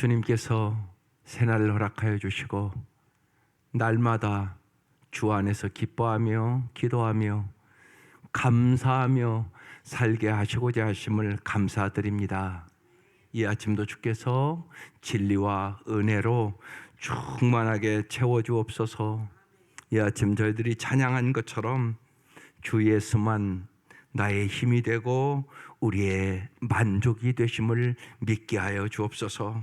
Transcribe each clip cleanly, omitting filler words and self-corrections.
주님께서 새날을 허락하여 주시고 날마다 주 안에서 기뻐하며 기도하며 감사하며 살게 하시고자 하심을 감사드립니다. 이 아침도 주께서 진리와 은혜로 충만하게 채워주옵소서. 이 아침 저희들이 찬양한 것처럼 주 예수만 나의 힘이 되고 우리의 만족이 되심을 믿게 하여 주옵소서.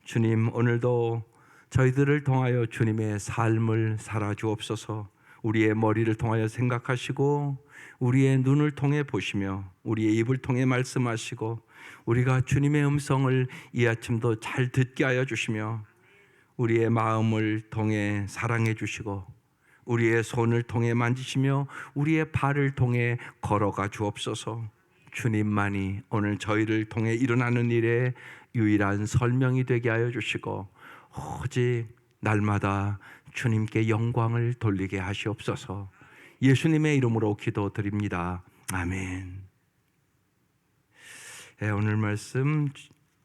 주님, 오늘도 저희들을 통하여 주님의 삶을 살아 주옵소서. 우리의 머리를 통하여 생각하시고 우리의 눈을 통해 보시며 우리의 입을 통해 말씀하시고 우리가 주님의 음성을 이 아침도 잘 듣게 하여 주시며 우리의 마음을 통해 사랑해 주시고 우리의 손을 통해 만지시며 우리의 발을 통해 걸어가 주옵소서. 주님만이 오늘 저희를 통해 일어나는 일에 유일한 설명이 되게 하여 주시고 오직 날마다 주님께 영광을 돌리게 하시옵소서. 예수님의 이름으로 기도드립니다. 아멘. 오늘 말씀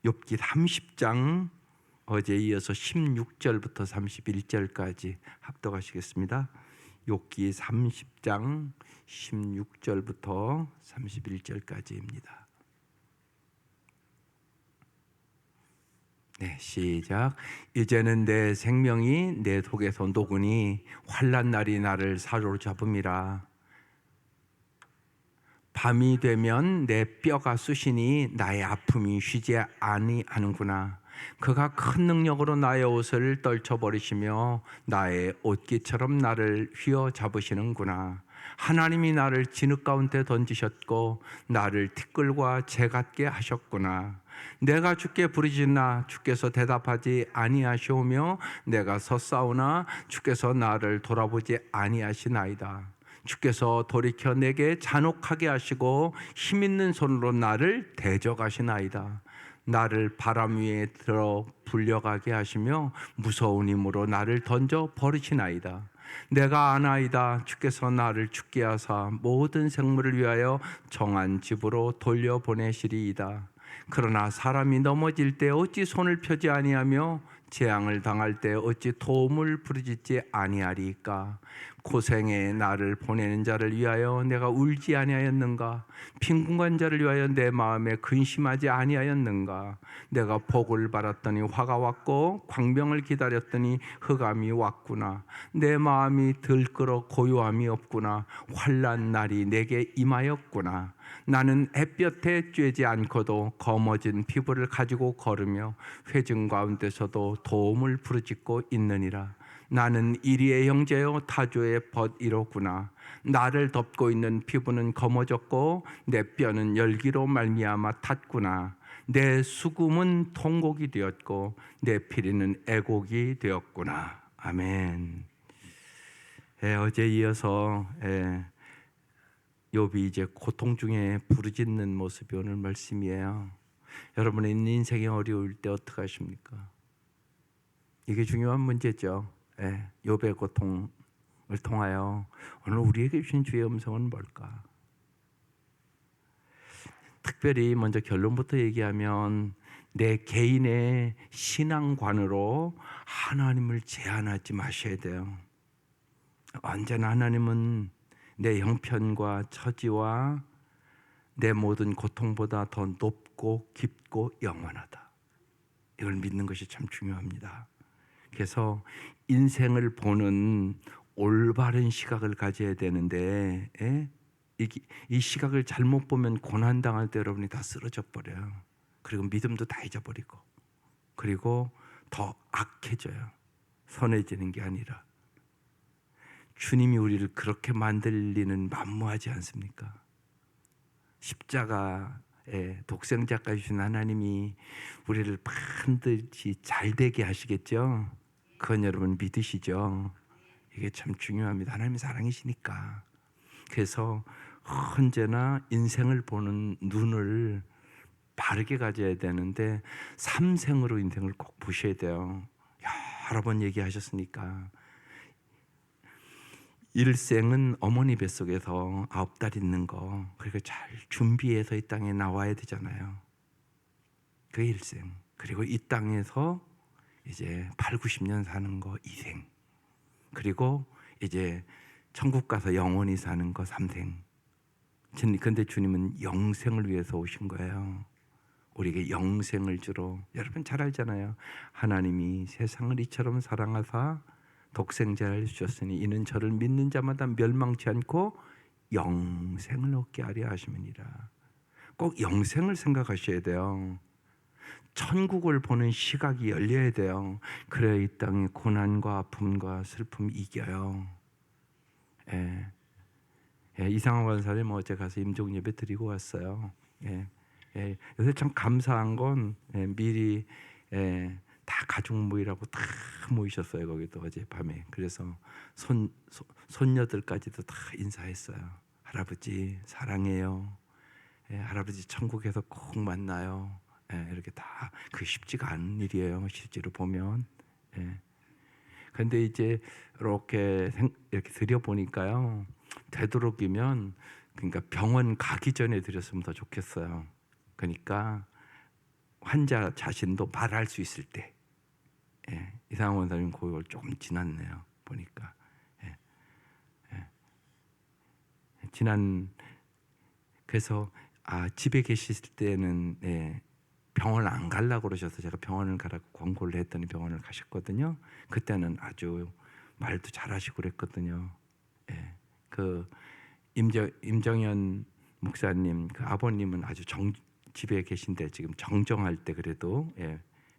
욥기 30장 어제 이어서 16절부터 31절까지 합독하시겠습니다. 욥기 30장 16절부터 31절까지입니다. 네, 시작. 이제는 내 생명이 내 속에서 녹으니 환난 날이 나를 사로잡음이라. 밤이 되면 내 뼈가 쑤시니 나의 아픔이 쉬지 아니하는구나. 그가 큰 능력으로 나의 옷을 떨쳐버리시며 나의 옷깃처럼 나를 휘어잡으시는구나. 하나님이 나를 진흙 가운데 던지셨고 나를 티끌과 재 같게 하셨구나. 내가 주께 부르짖나 주께서 대답하지 아니하시오며 내가 섰사오나 주께서 나를 돌아보지 아니하시나이다. 주께서 돌이켜 내게 잔혹하게 하시고 힘있는 손으로 나를 대적하시나이다. 나를 바람 위에 들어 불려가게 하시며 무서운 힘으로 나를 던져 버리시나이다. 내가 아나이다. 주께서 나를 죽게 하사 모든 생물을 위하여 정한 집으로 돌려보내시리이다. 그러나 사람이 넘어질 때 어찌 손을 펴지 아니하며 재앙을 당할 때 어찌 도움을 부르짖지 아니하리까. 고생에 나를 보내는 자를 위하여 내가 울지 아니하였는가. 빈궁한 자를 위하여 내 마음에 근심하지 아니하였는가. 내가 복을 바랐더니 화가 왔고 광명을 기다렸더니 흑암이 왔구나. 내 마음이 들끓어 고요함이 없구나. 환난 날이 내게 임하였구나. 나는 햇볕에 쬐지 않고도 검어진 피부를 가지고 걸으며 회중 가운데서도 도움을 부르짖고 있느니라. 나는 이리의 형제요 타조의 벗이로구나. 나를 덮고 있는 피부는 검어졌고 내 뼈는 열기로 말미암아 탔구나. 내 수금은 통곡이 되었고 내 피리는 애곡이 되었구나. 아멘. 어제 이어서 욥이 이제 고통 중에 부르짖는 모습이 오늘 말씀이에요. 여러분의 인생이 어려울 때 어떻게 하십니까? 이게 중요한 문제죠. 욥의 고통을 통하여 오늘 우리에게 주신 주의 음성은 뭘까? 특별히 먼저 결론부터 얘기하면 내 개인의 신앙관으로 하나님을 제한하지 마셔야 돼요. 언제나 하나님은 내 형편과 처지와 내 모든 고통보다 더 높고 깊고 영원하다. 이걸 믿는 것이 참 중요합니다. 그래서 인생을 보는 올바른 시각을 가져야 되는데 이 시각을 잘못 보면 고난당할 때 여러분이 다 쓰러져 버려요. 그리고 믿음도 다 잊어버리고 그리고 더 악해져요. 선해지는 게 아니라. 주님이 우리를 그렇게 만들리는 만무하지 않습니까? 십자가의 독생자까지 주신 하나님이 우리를 반드시 잘되게 하시겠죠? 그건 여러분 믿으시죠? 이게 참 중요합니다. 하나님의 사랑이시니까. 그래서 언제나 인생을 보는 눈을 바르게 가져야 되는데 삼생으로 인생을 꼭 보셔야 돼요. 여러 번 얘기하셨으니까. 일생은 어머니 뱃속에서 9달 있는 거 그리고 잘 준비해서 이 땅에 나와야 되잖아요. 그게 일생. 그리고 이 땅에서 이제 8, 90년 사는 거 2생. 그리고 이제 천국 가서 영원히 사는 거 3생. 근데 주님은 영생을 위해서 오신 거예요. 우리에게 영생을 주러. 여러분 잘 알잖아요. 하나님이 세상을 이처럼 사랑하사 독생자를 주셨으니 이는 저를 믿는 자마다 멸망치 않고 영생을 얻게 하려 하심이니라. 꼭 영생을 생각하셔야 돼요. 천국을 보는 시각이 열려야 돼요. 그래야 이 땅의 고난과 아픔과 슬픔이 이겨요. 예. 예, 이상한 원사님 어제 가서 임종 예배 드리고 왔어요. 예. 예, 요새 참 감사한 건 미리 다 가족 모이라고 다 모이셨어요. 거기도 어제 밤에. 그래서 손녀들까지도 다 인사했어요. 할아버지 사랑해요. 할아버지 천국에서 꼭 만나요. 이렇게 다 그 쉽지가 않은 일이에요. 실제로 보면. 그런데 이제 이렇게 드려 보니까요. 되도록이면 그러니까 병원 가기 전에 드렸으면 더 좋겠어요. 그러니까 환자 자신도 말할 수 있을 때. 이상한 원사님 그걸 조금 지났네요. 보니까. 그래서 집에 계실 때는 병원을 안 가려고 그러셔서 제가 병원을 가라고 권고를 했더니 병원을 가셨거든요. 그때는 아주 말도 잘하시고 그랬거든요. 그 임정현 목사님 그 아버님은 아주 집에 계신데 지금 정정할 때 그래도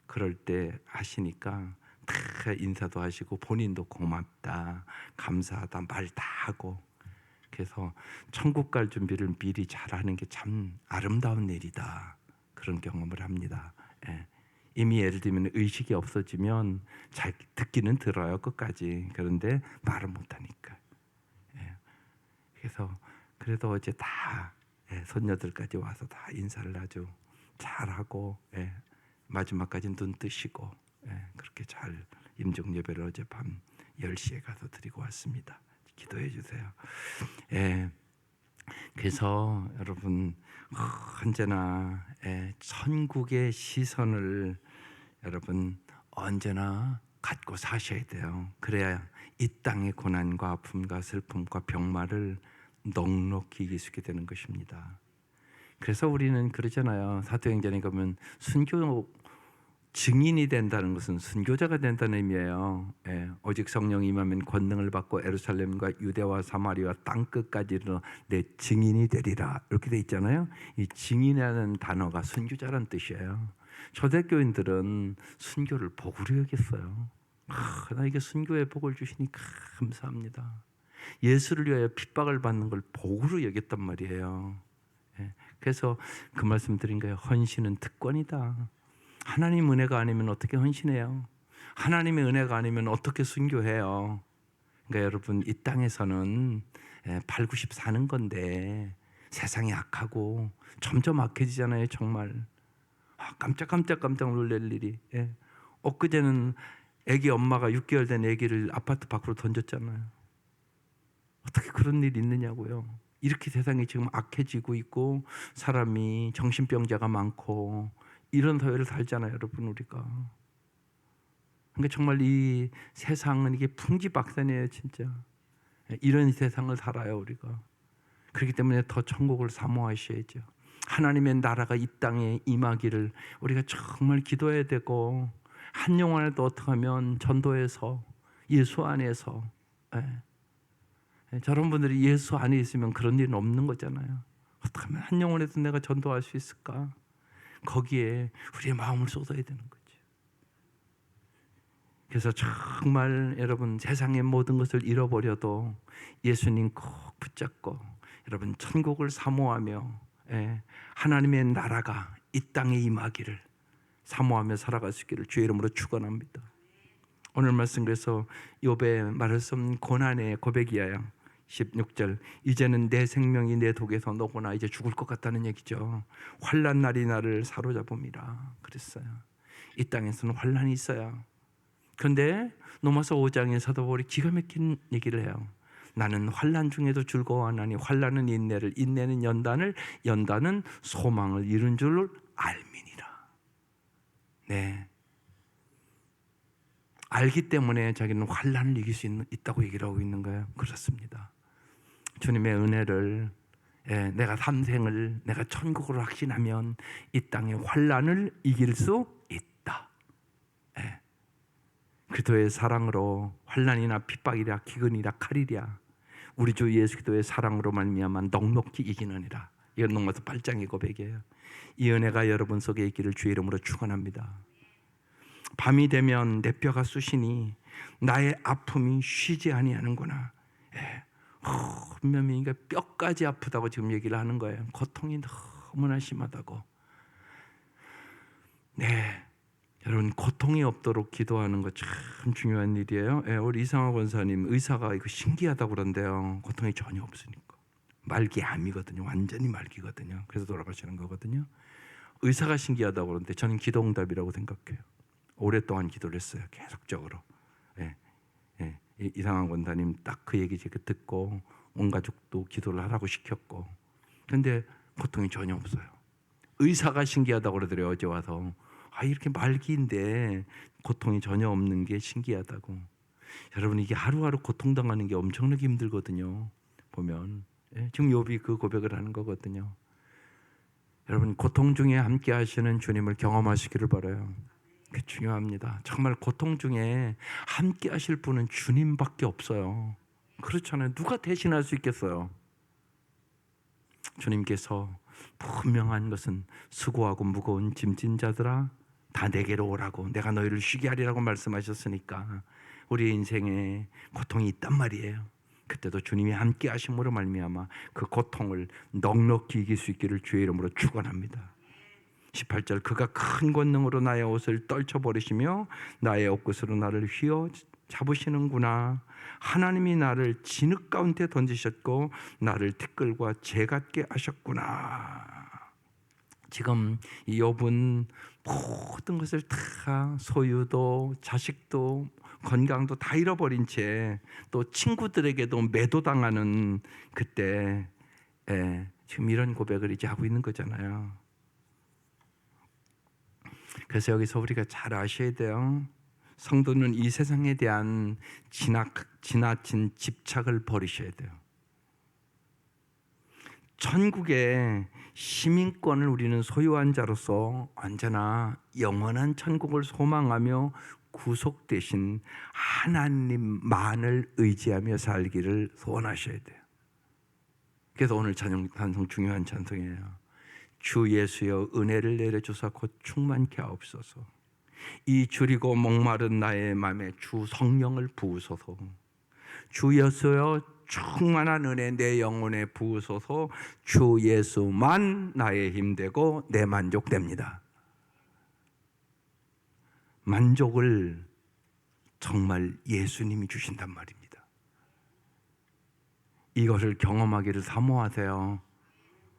그럴 때 하시니까 다 인사도 하시고 본인도 고맙다 감사하다 말 다 하고. 그래서 천국 갈 준비를 미리 잘하는 게 참 아름다운 일이다. 그런 경험을 합니다. 이미 예를 들면 의식이 없어지면 잘 듣기는 들어요 끝까지. 그런데 말을 못하니까. 그래서 그래도 어제 다 손녀들까지 와서 다 인사를 아주 잘하고 마지막까지 눈 뜨시고 그렇게 잘 임종 예배를 어젯밤 10시에 가서 드리고 왔습니다. 기도해 주세요. 그래서 여러분 언제나 천국의 시선을 여러분 언제나 갖고 사셔야 돼요. 그래야 이 땅의 고난과 아픔과 슬픔과 병마를 넉넉히 이길 수 있게 되는 것입니다. 그래서 우리는 그러잖아요. 사도행전에 가면 순교 증인이 된다는 것은 순교자가 된다는 의미예요. 오직 성령이 임하면 권능을 받고 예루살렘과 유대와 사마리아 땅 끝까지 이르러 내 증인이 되리라 이렇게 돼 있잖아요. 이 증인이라는 단어가 순교자라는 뜻이에요. 초대교인들은 순교를 복으로 여겼어요. 나에게 순교의 복을 주시니 감사합니다. 예수를 위하여 핍박을 받는 걸 복으로 여겼단 말이에요. 그래서 그 말씀 드린 거예요. 헌신은 특권이다. 하나님 은혜가 아니면 어떻게 헌신해요? 하나님의 은혜가 아니면 어떻게 순교해요? 그러니까 여러분 이 땅에서는 8, 90 사는 건데 세상이 악하고 점점 악해지잖아요. 정말 깜짝 놀랄 일이. 엊그제는 아기 엄마가 6개월 된 아기를 아파트 밖으로 던졌잖아요. 어떻게 그런 일이 있느냐고요. 이렇게 세상이 지금 악해지고 있고 사람이 정신병자가 많고 이런 사회를 살잖아요, 여러분 우리가. 그러니까 정말 이 세상은 이게 풍지박산이에요, 진짜. 이런 세상을 살아요, 우리가. 그렇기 때문에 더 천국을 사모하셔야죠. 하나님의 나라가 이 땅에 임하기를 우리가 정말 기도해야 되고 한 영혼에도 어떻게 하면 전도해서 예수 안에서 저런 분들이 예수 안에 있으면 그런 일은 없는 거잖아요. 어떻게 하면 한 영혼에도 내가 전도할 수 있을까? 거기에 우리의 마음을 쏟아야 되는 거죠. 그래서 정말 여러분 세상의 모든 것을 잃어버려도 예수님 꼭 붙잡고 여러분 천국을 사모하며 하나님의 나라가 이 땅에 임하기를 사모하며 살아갈 수 있기를 주의 이름으로 축원합니다. 오늘 말씀 그래서 욥의 말할 수 없는 고난의 고백이에요. 16절 이제는 내 생명이 내 독에서 녹으나 이제 죽을 것 같다는 얘기죠. 환난 날이 나를 사로잡음이라 그랬어요. 이 땅에서는 환난이 있어요. 그런데 로마서 5장에서도 우리 기가 막힌 얘기를 해요. 나는 환난 중에도 즐거워하나니 환난은 인내를 인내는 연단을 연단은 소망을 이룬 줄 알미니라. 네. 알기 때문에 자기는 환난을 이길 수 있다고 얘기를 하고 있는 거예요. 그렇습니다. 주님의 은혜를 내가 삼생을 내가 천국으로 확신하면 이 땅의 환난을 이길 수 있다. 그리스도의 사랑으로 환난이나 핍박이라 기근이라 칼이랴 우리 주 예수 그리스도의 사랑으로 말미암아 넉넉히 이기느니라. 이건 로마서 8장의 고백이에요. 이 은혜가 여러분 속에 있기를 주의 이름으로 축원합니다. 밤이 되면 내 뼈가 쑤시니 나의 아픔이 쉬지 아니하는구나. 분명히 뼈까지 아프다고 지금 얘기를 하는 거예요. 고통이 너무나 심하다고. 네, 여러분 고통이 없도록 기도하는 거 참 중요한 일이에요. 우리 이상화 권사님 의사가 이거 신기하다고 그런데요. 고통이 전혀 없으니까. 말기암이거든요. 완전히 말기거든요. 그래서 돌아가시는 거거든요. 의사가 신기하다고 그러는데 저는 기도응답이라고 생각해요. 오랫동안 기도를 했어요. 계속적으로. 이상한 권사님 딱 그 얘기 제가 듣고 온 가족도 기도를 하라고 시켰고, 근데 고통이 전혀 없어요. 의사가 신기하다고 그러더래요. 어제 와서 이렇게 말기인데 고통이 전혀 없는 게 신기하다고. 여러분 이게 하루하루 고통당하는 게 엄청나게 힘들거든요. 보면 지금 욥이 그 고백을 하는 거거든요. 여러분 고통 중에 함께 하시는 주님을 경험하시기를 바라요. 그게 중요합니다. 정말 고통 중에 함께 하실 분은 주님밖에 없어요. 그렇잖아요. 누가 대신할 수 있겠어요? 주님께서 분명한 것은 수고하고 무거운 짐진 자들아 다 내게로 오라고 내가 너희를 쉬게 하리라고 말씀하셨으니까 우리 인생에 고통이 있단 말이에요. 그때도 주님이 함께 하심으로 말미암아 그 고통을 넉넉히 이길 수 있기를 주의 이름으로 축원합니다. 18절 그가 큰 권능으로 나의 옷을 떨쳐버리시며 나의 옷깃으로 나를 휘어 잡으시는구나. 하나님이 나를 진흙 가운데 던지셨고 나를 티끌과 재 같게 하셨구나. 지금 이 욥은 모든 것을 다 소유도 자식도 건강도 다 잃어버린 채 또 친구들에게도 매도당하는 그때 지금 이런 고백을 이제 하고 있는 거잖아요. 그래서 여기서 우리가 잘 아셔야 돼요. 성도는 이 세상에 대한 지나친 집착을 버리셔야 돼요. 천국의 시민권을 우리는 소유한 자로서 언제나 영원한 천국을 소망하며 구속되신 하나님만을 의지하며 살기를 소원하셔야 돼요. 그래서 오늘 찬송 중요한 찬송이에요. 주 예수여 은혜를 내려주사 곧 충만케 하옵소서. 이 줄이고 목마른 나의 마음에 주 성령을 부으소서. 주 예수여 충만한 은혜 내 영혼에 부으소서. 주 예수만 나의 힘되고 내 만족됩니다. 만족을 정말 예수님이 주신단 말입니다. 이것을 경험하기를 사모하세요.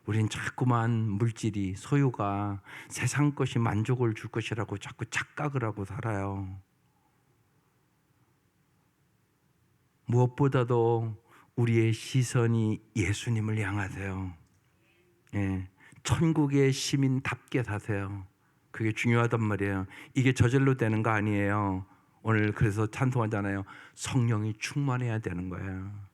우린 자꾸만 물질이 소유가 세상 것이 만족을 줄 것이라고 자꾸 착각을 하고 살아요. 무엇보다도 우리의 시선이 예수님을 향하세요. 천국의 시민답게 사세요. 그게 중요하단 말이에요. 이게 저절로 되는 거 아니에요. 오늘 그래서 찬송하잖아요. 성령이 충만해야 되는 거예요.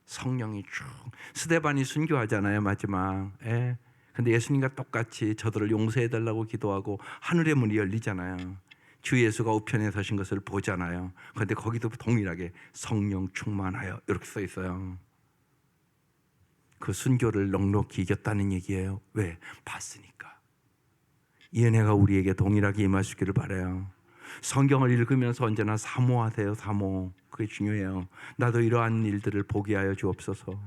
성령이 쭉 스데반이 순교하잖아요 마지막. 근데 예수님과 똑같이 저들을 용서해달라고 기도하고 하늘의 문이 열리잖아요. 주 예수가 우편에 서신 것을 보잖아요. 그런데 거기도 동일하게 성령 충만하여 이렇게 써 있어요. 그 순교를 넉넉히 이겼다는 얘기예요. 왜? 봤으니까. 이 은혜가 우리에게 동일하게 임하시기를 바라요. 성경을 읽으면서 언제나 사모하세요. 사모. 그게 중요해요. 나도 이러한 일들을 보게 하여 주옵소서.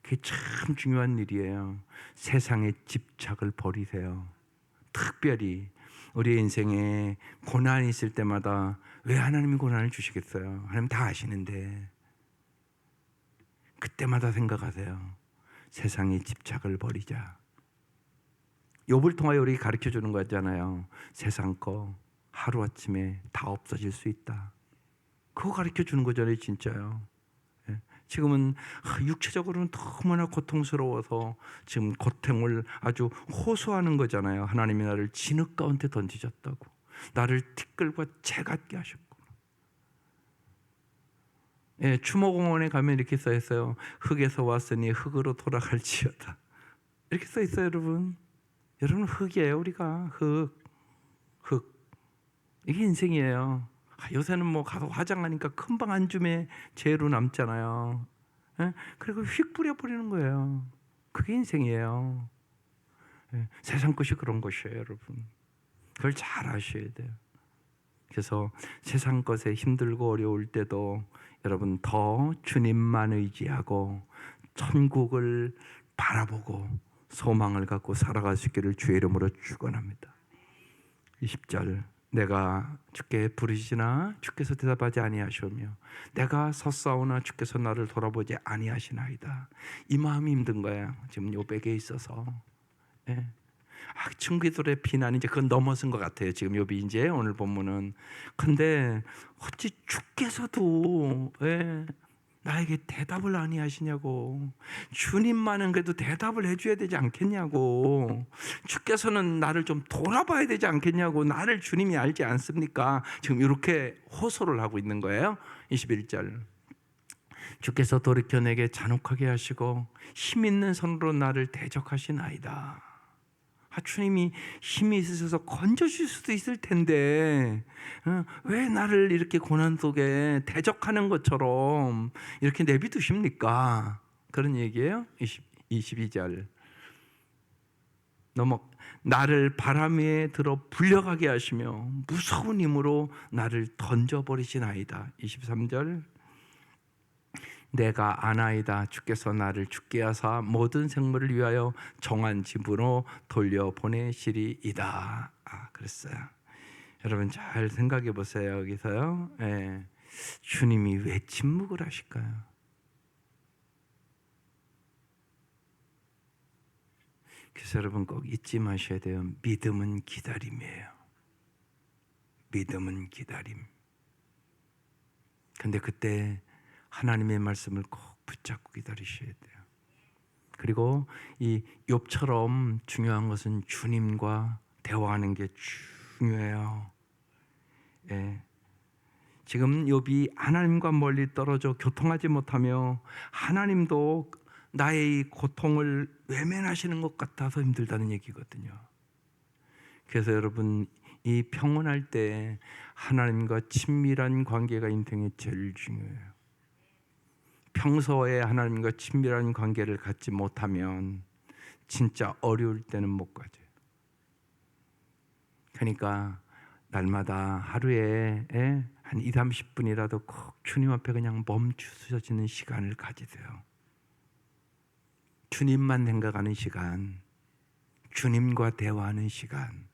그게 참 중요한 일이에요. 세상의 집착을 버리세요. 특별히 우리 인생에 고난이 있을 때마다 왜 하나님이 고난을 주시겠어요? 하나님 다 아시는데 그때마다 생각하세요. 세상의 집착을 버리자. 욥을 통하여 우리 가르쳐 주는 거잖아요. 세상 거 하루아침에 다 없어질 수 있다. 그거 가르쳐 주는 거잖아요. 진짜요. 지금은 육체적으로는 너무나 고통스러워서 지금 고통을 아주 호소하는 거잖아요. 하나님이 나를 진흙 가운데 던지셨다고, 나를 티끌과 재 같게 하셨고. 예, 추모공원에 가면 이렇게 써 있어요. 흙에서 왔으니 흙으로 돌아갈지어다. 이렇게 써 있어요, 여러분. 여러분, 흙이에요. 우리가 흙. 이게 인생이에요. 요새는 뭐 가서 화장하니까 금방 한 줌의 죄로 남잖아요. 예? 그리고 휙 뿌려버리는 거예요. 그게 인생이에요. 예, 세상 것이 그런 것이에요, 여러분. 그걸 잘 아셔야 돼요. 그래서 세상 것에 힘들고 어려울 때도 여러분 더 주님만 의지하고 천국을 바라보고 소망을 갖고 살아갈 수 있기를 주의 이름으로 축원합니다. 20절, 내가 주께 부르시나 주께서 대답하지 아니하시오며 내가 섰사오나 주께서 나를 돌아보지 아니하시나이다. 이 마음이 힘든 거야, 지금 요백에 있어서. 예. 친구들의 비난이 이제 그건 넘어선 것 같아요, 지금 욥이 이제 오늘 본문은. 근데 어찌 주께서도 나에게 대답을 아니하시냐고. 주님만은 그래도 대답을 해줘야 되지 않겠냐고. 주께서는 나를 좀 돌아봐야 되지 않겠냐고. 나를 주님이 알지 않습니까? 지금 이렇게 호소를 하고 있는 거예요. 21절, 주께서 돌이켜 내게 잔혹하게 하시고 힘 있는 손으로 나를 대적하시나이다. 주님이 힘이 있으셔서 건져줄 수도 있을 텐데 왜 나를 이렇게 고난 속에 대적하는 것처럼 이렇게 내비두십니까? 그런 얘기예요. 22절, 나를 바람 위에 들어 불려가게 하시며 무서운 힘으로 나를 던져버리시나이다. 23절, 내가 아나이다. 주께서 나를 죽게 하사 모든 생물을 위하여 정한 집으로 돌려보내시리이다. 그랬어요. 여러분 잘 생각해 보세요. 여기서요, 주님이 왜 침묵을 하실까요? 그래서 여러분 꼭 잊지 마셔야 돼요. 믿음은 기다림이에요. 믿음은 기다림. 근데 그때 하나님의 말씀을 꼭 붙잡고 기다리셔야 돼요. 그리고 이 욥처럼 중요한 것은 주님과 대화하는 게 중요해요. 지금 욥이 하나님과 멀리 떨어져 교통하지 못하며 하나님도 나의 이 고통을 외면하시는 것 같아서 힘들다는 얘기거든요. 그래서 여러분, 이 평온할 때 하나님과 친밀한 관계가 인생에 제일 중요해요. 평소에 하나님과 친밀한 관계를 갖지 못하면 진짜 어려울 때는 못 가져요. 그러니까 날마다 하루에 한 2, 30분이라도 꼭 주님 앞에 그냥 멈추어지는 시간을 가지세요. 주님만 생각하는 시간, 주님과 대화하는 시간.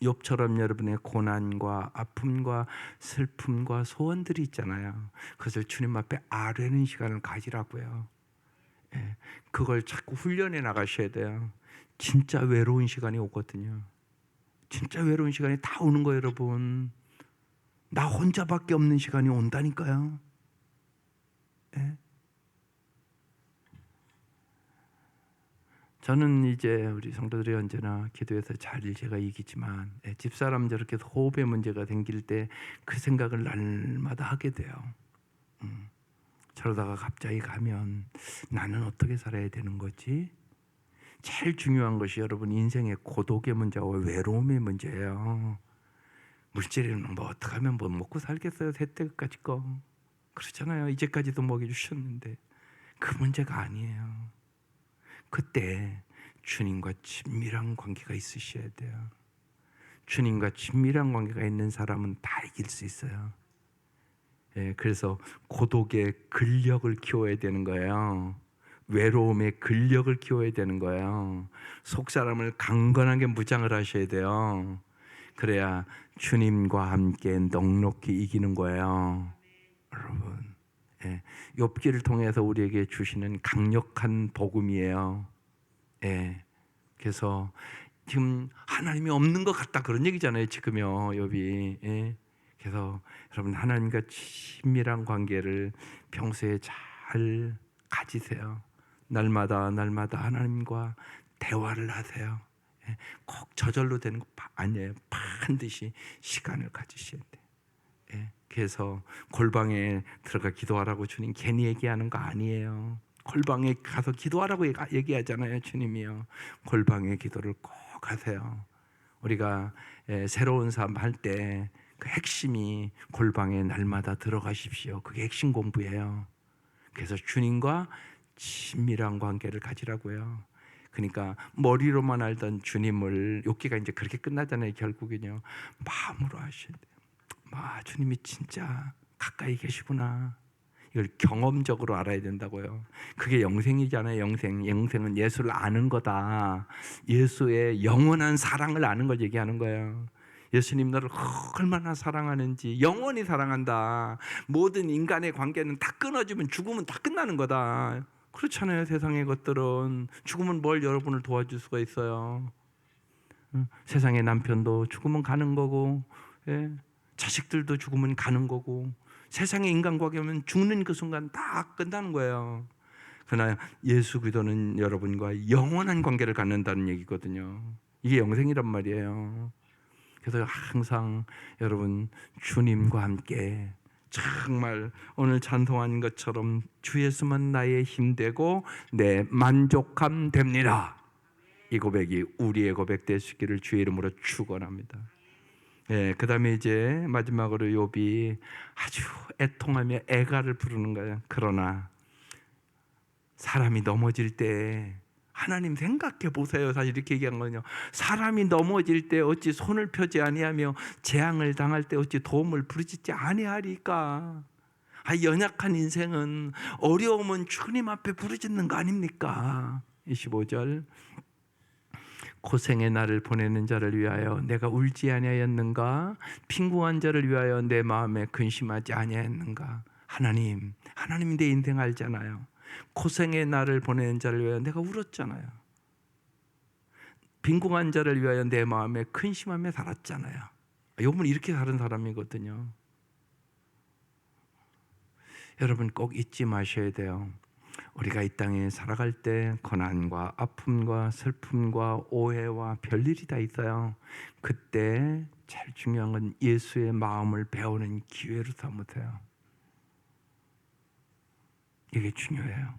욥처럼 여러분의 고난과 아픔과 슬픔과 소원들이 있잖아요. 그것을 주님 앞에 아뢰는 시간을 가지라고요. 그걸 자꾸 훈련해 나가셔야 돼요. 진짜 외로운 시간이 오거든요. 진짜 외로운 시간이 다 오는 거예요, 여러분. 나 혼자밖에 없는 시간이 온다니까요. 저는 이제 우리 성도들이 언제나 기도해서 잘 제가 이기지만 집사람 저렇게 호흡에 문제가 생길 때 그 생각을 날마다 하게 돼요. 저러다가 갑자기 가면 나는 어떻게 살아야 되는 거지? 제일 중요한 것이 여러분 인생의 고독의 문제와 외로움의 문제예요. 물질은 뭐 어떻게 하면 뭐 먹고 살겠어요? 새때까지 거 그렇잖아요. 이제까지도 먹여주셨는데 그 문제가 아니에요. 그때 주님과 친밀한 관계가 있으셔야 돼요. 주님과 친밀한 관계가 있는 사람은 다 이길 수 있어요. 그래서 고독의 근력을 키워야 되는 거예요. 외로움의 근력을 키워야 되는 거예요. 속 사람을 강건하게 무장을 하셔야 돼요. 그래야 주님과 함께 넉넉히 이기는 거예요. 여러분, 욥기를 통해서 우리에게 주시는 강력한 복음이에요. 그래서 지금 하나님이 없는 것 같다 그런 얘기잖아요. 지금요, 욥이. 그래서 여러분 하나님과 친밀한 관계를 평소에 잘 잘 가지세요. 날마다 하나님과 대화를 하세요. 꼭 저절로 되는 거 아니에요. 반드시 시간을 가지셔야 돼요. 그래서 골방에 들어가 기도하라고 주님 괜히 얘기하는 거 아니에요. 골방에 가서 기도하라고 얘기하잖아요, 주님이요. 골방의 기도를 꼭 하세요. 우리가 새로운 삶 할 때 그 핵심이 골방에 날마다 들어가십시오. 그게 핵심 공부예요. 그래서 주님과 친밀한 관계를 가지라고요. 그러니까 머리로만 알던 주님을, 욥기가 이제 그렇게 끝나잖아요. 결국은요, 마음으로 하셔야 돼요. 주님이 진짜 가까이 계시구나. 이걸 경험적으로 알아야 된다고요. 그게 영생이잖아요. 영생은 예수를 아는 거다. 예수의 영원한 사랑을 아는 걸 얘기하는 거예요. 예수님 너를 얼마나 사랑하는지 영원히 사랑한다. 모든 인간의 관계는 다 끊어지면 죽으면 다 끝나는 거다. 그렇잖아요. 세상의 것들은 죽으면 뭘 여러분을 도와줄 수가 있어요. 세상의 남편도 죽으면 가는 거고, 자식들도 죽으면 가는 거고, 세상의 인간관계면 죽는 그 순간 다 끝나는 거예요. 그러나 예수 그리스도는 여러분과 영원한 관계를 갖는다는 얘기거든요. 이게 영생이란 말이에요. 그래서 항상 여러분 주님과 함께 정말 오늘 찬송한 것처럼 주 예수만 나의 힘되고 내 만족함 됩니다. 이 고백이 우리의 고백 되시기를 주의 이름으로 축원합니다. 그 다음에 이제 마지막으로 욥이 아주 애통하며 애가를 부르는 거예요. 그러나 사람이 넘어질 때 하나님 생각해 보세요. 사실 이렇게 얘기한 거는요. 사람이 넘어질 때 어찌 손을 펴지 아니하며 재앙을 당할 때 어찌 도움을 부르짖지 아니하리까. 연약한 인생은 어려움은 주님 앞에 부르짖는 거 아닙니까? 25절 고생의 날을 보내는 자를 위하여 내가 울지 아니하였는가? 빈궁한 자를 위하여 내 마음에 근심하지 아니하였는가? 하나님 내 인생 알잖아요. 고생의 날을 보내는 자를 위하여 내가 울었잖아요. 빈궁한 자를 위하여 내 마음에 근심하며 살았잖아요. 욥은 이렇게 사는 사람이거든요. 여러분 꼭 잊지 마셔야 돼요. 우리가 이 땅에 살아갈 때 고난과 아픔과 슬픔과 오해와 별일이 다 있어요. 그때 제일 중요한 건 예수의 마음을 배우는 기회로 삼으세요. 이게 중요해요.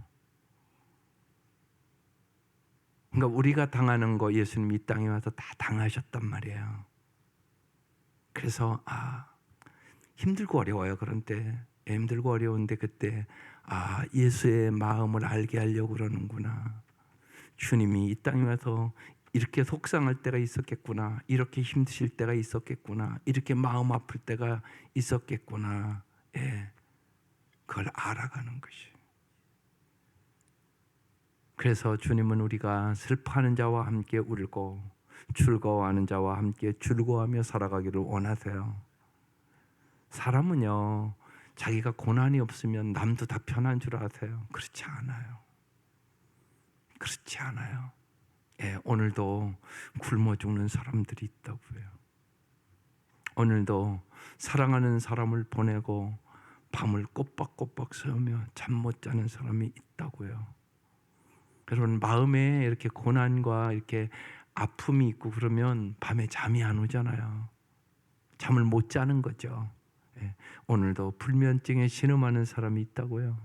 그러니까 우리가 당하는 거 예수님이 이 땅에 와서 다 당하셨단 말이에요. 그래서 힘들고 어려워요. 그런 때 힘들고 어려운데 그때 예수의 마음을 알게 하려고 그러는구나. 주님이 이 땅에 와서 이렇게 속상할 때가 있었겠구나. 이렇게 힘드실 때가 있었겠구나. 이렇게 마음 아플 때가 있었겠구나. 그걸 알아가는 것이. 그래서 주님은 우리가 슬퍼하는 자와 함께 울고 즐거워하는 자와 함께 즐거워하며 살아가기를 원하세요. 사람은요, 자기가 고난이 없으면 남도 다 편한 줄 아세요? 그렇지 않아요. 그렇지 않아요. 오늘도 굶어 죽는 사람들이 있다고요. 오늘도 사랑하는 사람을 보내고 밤을 꼬박꼬박 새우며 잠 못 자는 사람이 있다고요. 여러분 마음에 이렇게 고난과 이렇게 아픔이 있고 그러면 밤에 잠이 안 오잖아요. 잠을 못 자는 거죠. 오늘도 불면증에 신음하는 사람이 있다고요.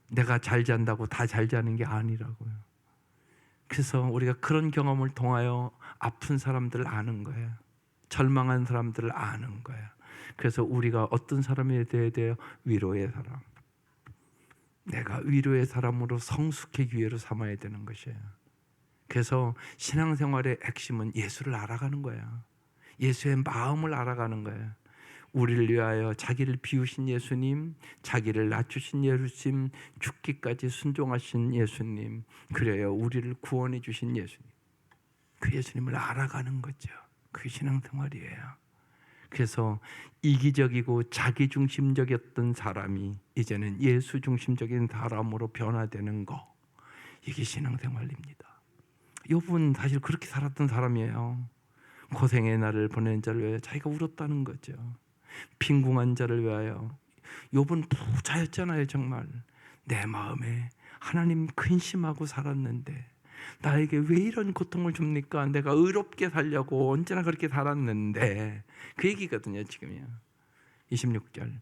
내가 잘 잔다고 다 잘 자는 게 아니라고요. 그래서 우리가 그런 경험을 통하여 아픈 사람들을 아는 거예요. 절망한 사람들을 아는 거예요. 그래서 우리가 어떤 사람이 되어야 돼요? 위로의 사람. 내가 위로의 사람으로 성숙의 기회로 삼아야 되는 것이에요. 그래서 신앙생활의 핵심은 예수를 알아가는 거예요. 예수의 마음을 알아가는 거예요. 우리를 위하여 자기를 비우신 예수님, 자기를 낮추신 예수님, 죽기까지 순종하신 예수님, 그래요 우리를 구원해 주신 예수님, 그 예수님을 알아가는 거죠. 그게 신앙생활이에요. 그래서 이기적이고 자기중심적이었던 사람이 이제는 예수 중심적인 사람으로 변화되는 거, 이게 신앙생활입니다. 욥은 사실 그렇게 살았던 사람이에요. 고생의 날을 보낸 자를 위하여 자기가 울었다는 거죠. 빈궁한 자를 위하여. 욥은 부자였잖아요. 정말 내 마음에 하나님 근심하고 살았는데 나에게 왜 이런 고통을 줍니까? 내가 의롭게 살려고 언제나 그렇게 살았는데, 그 얘기거든요 지금이요. 26절,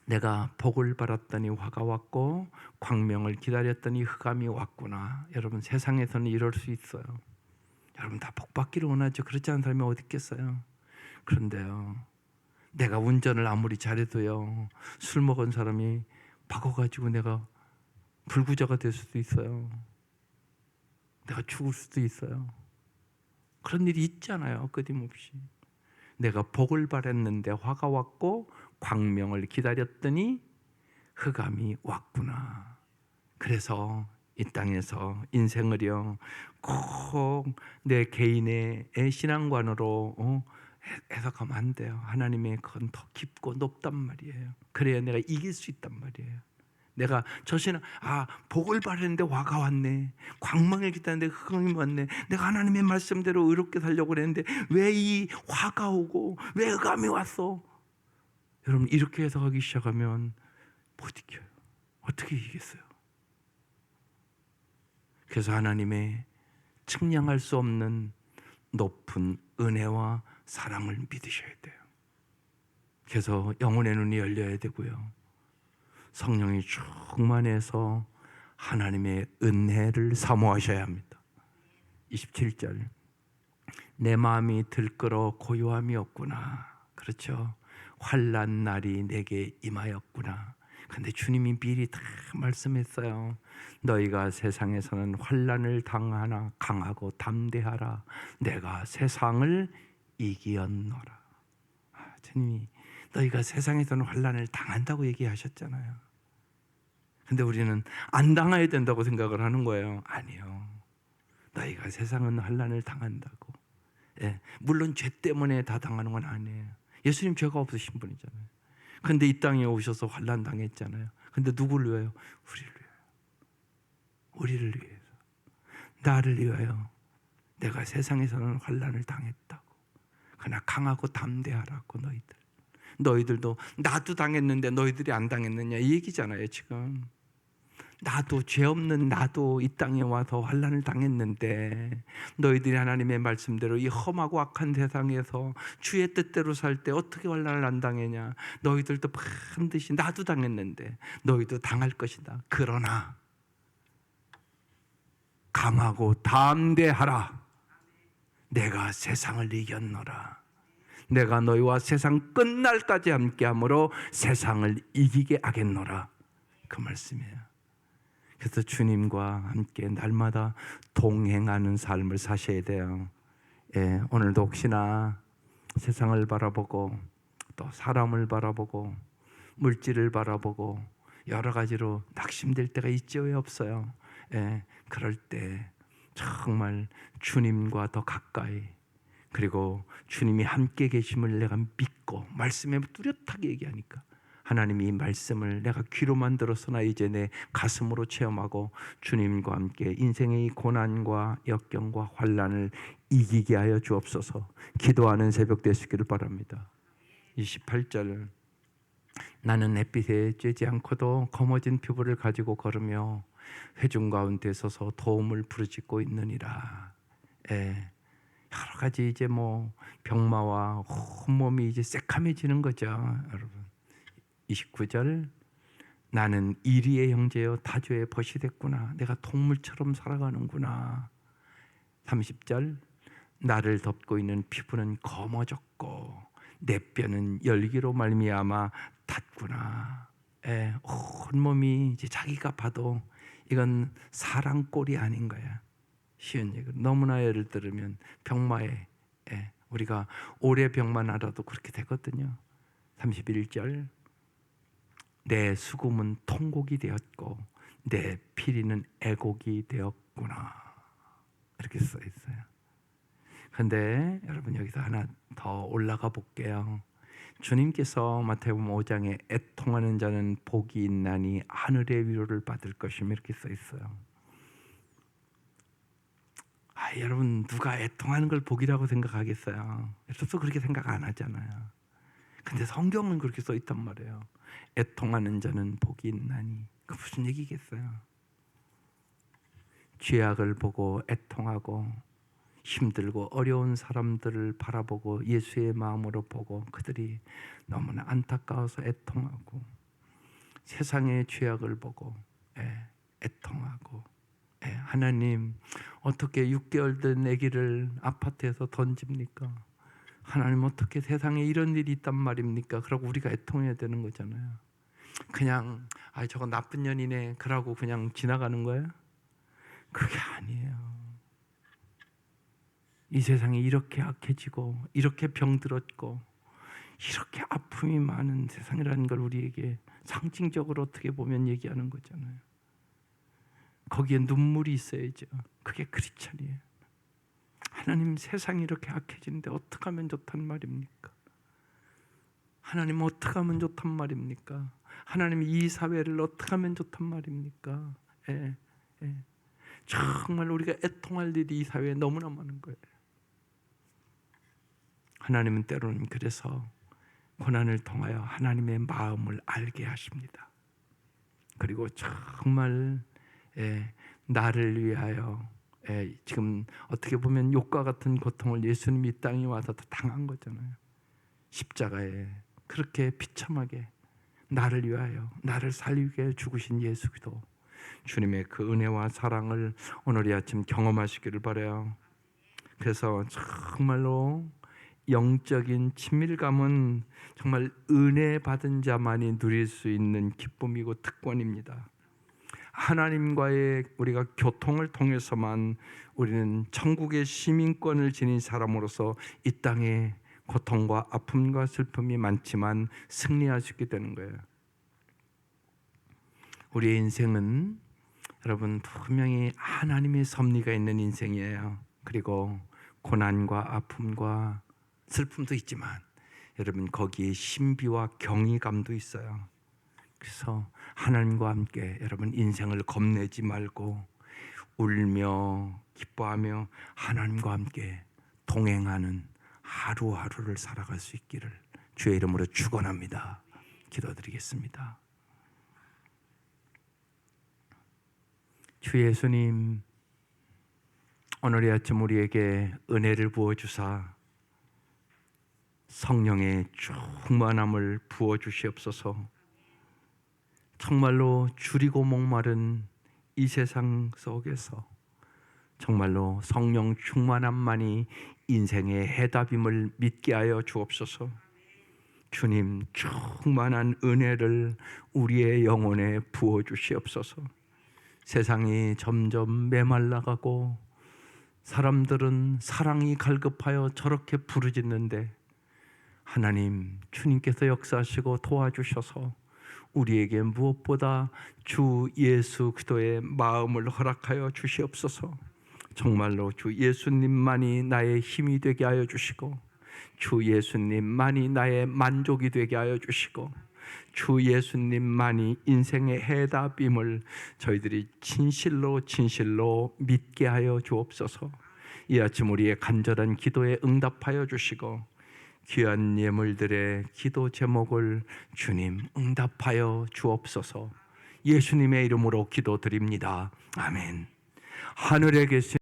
내가 복을 바랐더니 화가 왔고 광명을 기다렸더니 흑암이 왔구나. 여러분, 세상에서는 이럴 수 있어요. 여러분 다 복 받기를 원하죠. 그렇지 않은 사람이 어디 있겠어요. 그런데요, 내가 운전을 아무리 잘해도요, 술 먹은 사람이 박아가지고 내가 불구자가 될 수도 있어요. 내가 죽을 수도 있어요. 그런 일이 있잖아요, 끊임없이. 내가 복을 바랬는데 화가 왔고 광명을 기다렸더니 흑암이 왔구나. 그래서 이 땅에서 인생을요 꼭 내 개인의 신앙관으로 해석하면 안 돼요. 하나님의 그건 더 깊고 높단 말이에요. 그래야 내가 이길 수 있단 말이에요. 내가 저 신앙, 복을 바랬는데 화가 왔네, 광명을 기다렸는데 흑암이 왔네, 내가 하나님의 말씀대로 의롭게 살려고 그랬는데 왜 이 화가 오고 왜 흑암이 왔어? 여러분, 이렇게 해석하기 시작하면 못 이겨요. 어떻게 이기겠어요? 그래서 하나님의 측량할 수 없는 높은 은혜와 사랑을 믿으셔야 돼요. 그래서 영혼의 눈이 열려야 되고요, 성령이 충만해서 하나님의 은혜를 사모하셔야 합니다. 27절, 내 마음이 들끓어 고요함이 없구나. 그렇죠. 환난 날이 내게 임하였구나. 근데 주님이 미리 다 말씀했어요. 너희가 세상에서는 환난을 당하나 강하고 담대하라. 내가 세상을 이기었노라. 주님이 너희가 세상에서는 환난을 당한다고 얘기하셨잖아요. 근데 우리는 안 당해야 된다고 생각을 하는 거예요. 아니요, 너희가 세상은 환난을 당한다고. 물론 죄 때문에 다 당하는 건 아니에요. 예수님 죄가 없으신 분이잖아요. 근데 이 땅에 오셔서 환난 당했잖아요. 근데 누구를 위하여? 우리를 위하여. 우리를 위해서, 나를 위하여. 내가 세상에서는 환난을 당했다고. 그러나 강하고 담대하라고. 너희들도 나도 당했는데 너희들이 안 당했느냐, 이 얘기잖아요 지금. 나도, 죄 없는 나도 이 땅에 와서 환난을 당했는데 너희들이 하나님의 말씀대로 이 험하고 악한 세상에서 주의 뜻대로 살 때 어떻게 환난을 안 당했냐. 너희들도 반드시, 나도 당했는데 너희도 당할 것이다. 그러나 강하고 담대하라. 내가 세상을 이겼노라. 내가 너희와 세상 끝날까지 함께함으로 세상을 이기게 하겠노라. 그 말씀이에요. 그래서 주님과 함께 날마다 동행하는 삶을 사셔야 돼요. 오늘도 혹시나 세상을 바라보고 또 사람을 바라보고 물질을 바라보고 여러 가지로 낙심될 때가 있죠. 왜 없어요? 그럴 때 정말 주님과 더 가까이, 그리고 주님이 함께 계심을 내가 믿고, 말씀에 뚜렷하게 얘기하니까 하나님이 이 말씀을 내가 귀로만 들었으나 이제 내 가슴으로 체험하고 주님과 함께 인생의 고난과 역경과 환난을 이기게 하여 주옵소서. 기도하는 새벽 되시기를 바랍니다. 28절, 나는 햇빛에 쬐지 않고도 검어진 피부를 가지고 걸으며 회중 가운데 서서 도움을 부르짖고 있느니라. 여러 가지 이제 병마와 온몸이 이제 새카매지는 거죠, 여러분. 29절, 나는 이리의 형제여 타조의 벗이 됐구나. 내가 동물처럼 살아가는구나. 30절, 나를 덮고 있는 피부는 검어졌고 내 뼈는 열기로 말미암아 탔구나. 온몸이 이제 자기가 봐도 이건 사람 꼴이 아닌 거야. 쉬운 얘기. 너무나 예를 들으면 병마에, 우리가 오래 병만 알아도 그렇게 되거든요. 31절, 내 수금은 통곡이 되었고 내 피리는 애곡이 되었구나. 이렇게 써 있어요. 그런데 여러분, 여기서 하나 더 올라가 볼게요. 주님께서 마태복음 5장에 애통하는 자는 복이 있나니 하늘의 위로를 받을 것이며 이렇게 써 있어요. 여러분, 누가 애통하는 걸 복이라고 생각하겠어요? 여러분 그렇게 생각 안 하잖아요. 근데 성경은 그렇게 써 있단 말이에요. 애통하는 자는 복이 있나니. 그 무슨 얘기겠어요? 죄악을 보고 애통하고 힘들고 어려운 사람들을 바라보고 예수의 마음으로 보고 그들이 너무나 안타까워서 애통하고 세상의 죄악을 보고 애통하고 하나님 어떻게 6개월 된 아기를 아파트에서 던집니까? 하나님 어떻게 세상에 이런 일이 있단 말입니까? 그러고 우리가 애통해야 되는 거잖아요. 그냥 저거 나쁜 년이네 그러고 그냥 지나가는 거예요? 그게 아니에요. 이 세상이 이렇게 악해지고 이렇게 병들었고 이렇게 아픔이 많은 세상이라는 걸 우리에게 상징적으로 어떻게 보면 얘기하는 거잖아요. 거기에 눈물이 있어야죠. 그게 크리스천이에요. 하나님 세상이 이렇게 악해지는데 어떻게 하면 좋단 말입니까? 하나님 어떻게 하면 좋단 말입니까? 하나님 이 사회를 어떻게 하면 좋단 말입니까? 정말 우리가 애통할 일이 이 사회에 너무나 많은 거예요. 하나님은 때로는 그래서 고난을 통하여 하나님의 마음을 알게 하십니다. 그리고 정말 나를 위하여 지금 어떻게 보면 욕과 같은 고통을 예수님이 이 땅에 와서 다 당한 거잖아요. 십자가에 그렇게 비참하게 나를 위하여 나를 살리기 위해 죽으신 예수 그리스도 주님의 그 은혜와 사랑을 오늘 이 아침 경험하시기를 바라요. 그래서 정말로 영적인 친밀감은 정말 은혜 받은 자만이 누릴 수 있는 기쁨이고 특권입니다. 하나님과의 우리가 교통을 통해서만 우리는 천국의 시민권을 지닌 사람으로서 이 땅에 고통과 아픔과 슬픔이 많지만 승리할 수 있게 되는 거예요. 우리의 인생은 여러분 분명히 하나님의 섭리가 있는 인생이에요. 그리고 고난과 아픔과 슬픔도 있지만 여러분 거기에 신비와 경이감도 있어요. 그래서 하나님과 함께 여러분 인생을 겁내지 말고 울며 기뻐하며 하나님과 함께 동행하는 하루하루를 살아갈 수 있기를 주의 이름으로 축원합니다. 기도드리겠습니다. 주 예수님, 오늘 이 아침 우리에게 은혜를 부어주사 성령의 충만함을 부어주시옵소서. 정말로 줄이고 목마른 이 세상 속에서 정말로 성령 충만함만이 인생의 해답임을 믿게 하여 주옵소서. 주님 충만한 은혜를 우리의 영혼에 부어주시옵소서. 세상이 점점 메말라가고 사람들은 사랑이 갈급하여 저렇게 부르짖는데 하나님 주님께서 역사하시고 도와주셔서 우리에게 무엇보다 주 예수 그리스도의 마음을 허락하여 주시옵소서. 정말로 주 예수님만이 나의 힘이 되게 하여 주시고 주 예수님만이 나의 만족이 되게 하여 주시고 주 예수님만이 인생의 해답임을 저희들이 진실로 믿게 하여 주옵소서. 이 아침 우리의 간절한 기도에 응답하여 주시고 귀한 예물들의 기도 제목을 주님 응답하여 주옵소서. 예수님의 이름으로 기도드립니다. 아멘. 하늘에 계신